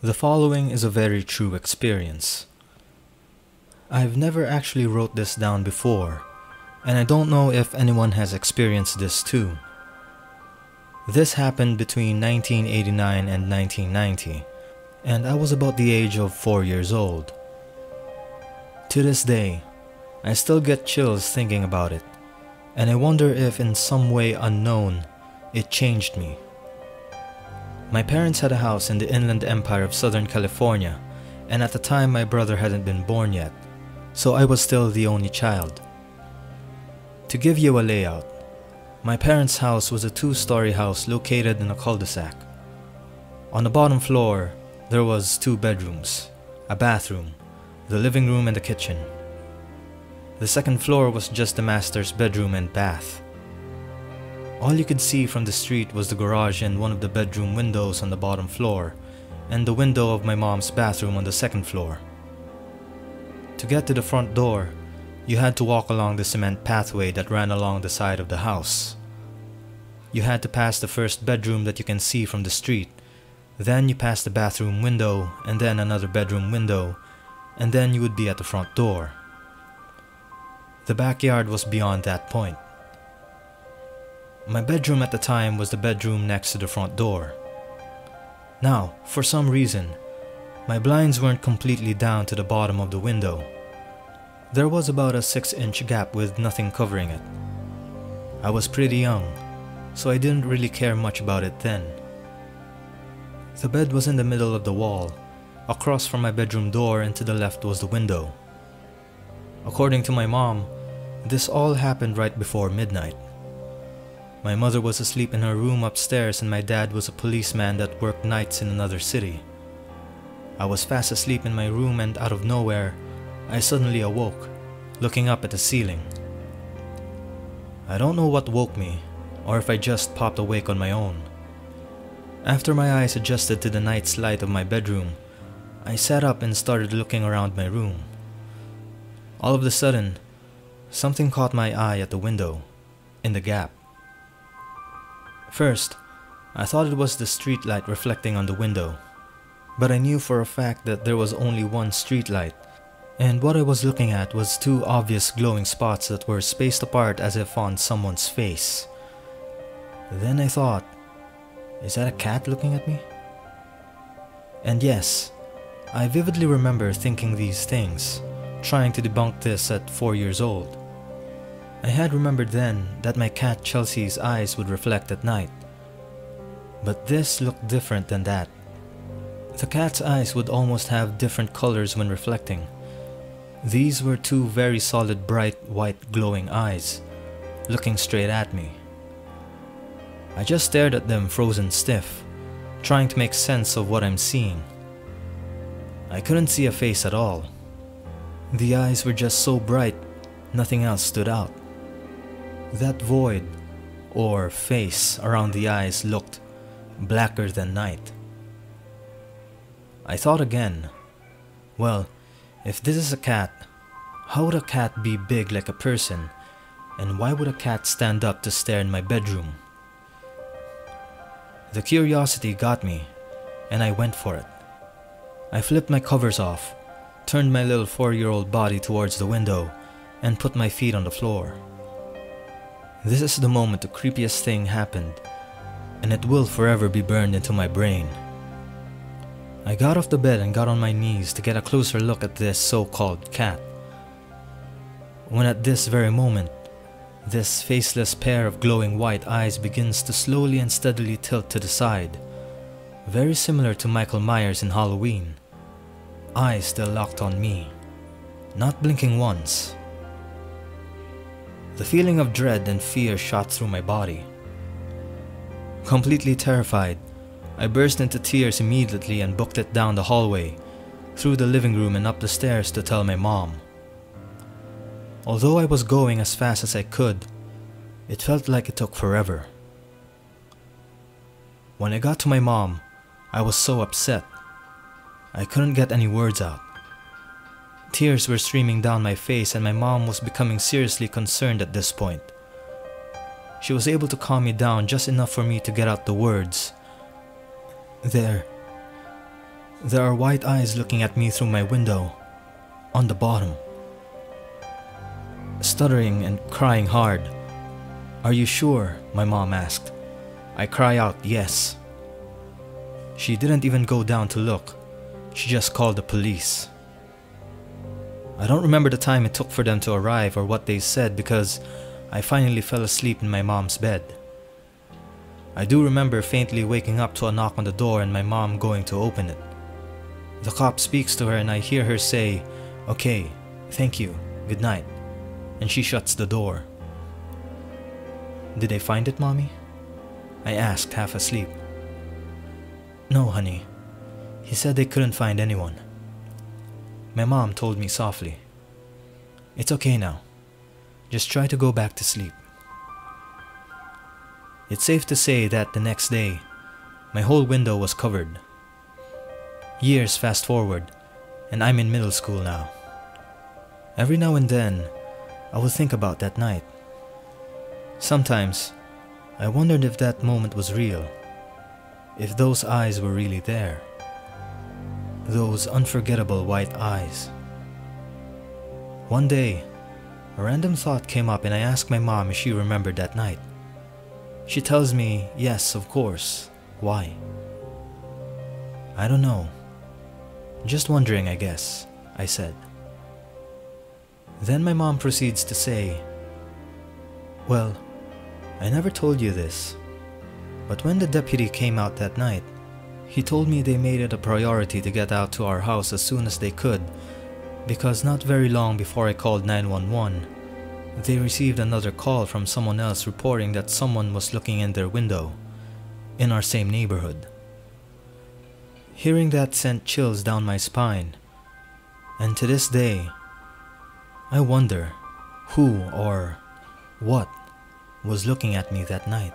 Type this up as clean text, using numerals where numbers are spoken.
The following is a very true experience. I've never actually wrote this down before, and I don't know if anyone has experienced this too. This happened between 1989 and 1990, and I was about the age of 4 years old. To this day, I still get chills thinking about it, and I wonder if in some way unknown, it changed me. My parents had a house in the Inland Empire of Southern California, and at the time my brother hadn't been born yet, so I was still the only child. To give you a layout, my parents' house was a 2-story house located in a cul-de-sac. On the bottom floor, there was 2 bedrooms, a bathroom, the living room and the kitchen. The second floor was just the master's bedroom and bath. All you could see from the street was the garage and one of the bedroom windows on the bottom floor, and the window of my mom's bathroom on the second floor. To get to the front door, you had to walk along the cement pathway that ran along the side of the house. You had to pass the first bedroom that you can see from the street, then you pass the bathroom window, and then another bedroom window, and then you would be at the front door. The backyard was beyond that point. My bedroom at the time was the bedroom next to the front door. Now, for some reason, my blinds weren't completely down to the bottom of the window. There was about a 6-inch gap with nothing covering it. I was pretty young, so I didn't really care much about it then. The bed was in the middle of the wall. Across from my bedroom door and to the left was the window. According to my mom, this all happened right before midnight. My mother was asleep in her room upstairs and my dad was a policeman that worked nights in another city. I was fast asleep in my room and out of nowhere, I suddenly awoke, looking up at the ceiling. I don't know what woke me, or if I just popped awake on my own. After my eyes adjusted to the night's light of my bedroom, I sat up and started looking around my room. All of a sudden, something caught my eye at the window, in the gap. First, I thought it was the street light reflecting on the window, but I knew for a fact that there was only one street light, and what I was looking at was 2 obvious glowing spots that were spaced apart as if on someone's face. Then I thought, is that a cat looking at me? And yes, I vividly remember thinking these things, trying to debunk this at 4 years old. I had remembered then that my cat Chelsea's eyes would reflect at night. But this looked different than that. The cat's eyes would almost have different colors when reflecting. These were 2 very solid bright white glowing eyes, looking straight at me. I just stared at them frozen stiff, trying to make sense of what I'm seeing. I couldn't see a face at all. The eyes were just so bright, nothing else stood out. That void, or face, around the eyes looked blacker than night. I thought again, well, if this is a cat, how would a cat be big like a person, and why would a cat stand up to stare in my bedroom? The curiosity got me, and I went for it. I flipped my covers off, turned my little 4-year-old body towards the window, and put my feet on the floor. This is the moment the creepiest thing happened, and it will forever be burned into my brain. I got off the bed and got on my knees to get a closer look at this so-called cat. When at this very moment, this faceless pair of glowing white eyes begins to slowly and steadily tilt to the side, very similar to Michael Myers in Halloween. Eyes still locked on me, not blinking once. The feeling of dread and fear shot through my body. Completely terrified, I burst into tears immediately and booked it down the hallway, through the living room and up the stairs to tell my mom. Although I was going as fast as I could, it felt like it took forever. When I got to my mom, I was so upset. I couldn't get any words out. Tears were streaming down my face and my mom was becoming seriously concerned at this point. She was able to calm me down just enough for me to get out the words. There There are white eyes looking at me through my window, on the bottom. Stuttering and crying hard. "Are you sure?" my mom asked. I cry out, "Yes." She didn't even go down to look. She just called the police. I don't remember the time it took for them to arrive or what they said because I finally fell asleep in my mom's bed. I do remember faintly waking up to a knock on the door and my mom going to open it. The cop speaks to her and I hear her say, "Okay, thank you, good night," and she shuts the door. "Did they find it, Mommy?" I asked, half asleep. "No, honey. He said they couldn't find anyone." My mom told me softly, "It's okay now. Just try to go back to sleep." It's safe to say that the next day, my whole window was covered. Years fast forward, and I'm in middle school now. Every now and then, I would think about that night. Sometimes, I wondered if that moment was real, if those eyes were really there. Those unforgettable white eyes. One day, a random thought came up and I asked my mom if she remembered that night. She tells me, "Yes, of course. Why?" "I don't know. Just wondering, I guess," I said. Then my mom proceeds to say, "Well, I never told you this, but when the deputy came out that night, he told me they made it a priority to get out to our house as soon as they could, because not very long before I called 911, they received another call from someone else reporting that someone was looking in their window, in our same neighborhood." Hearing that sent chills down my spine, and to this day, I wonder who or what was looking at me that night.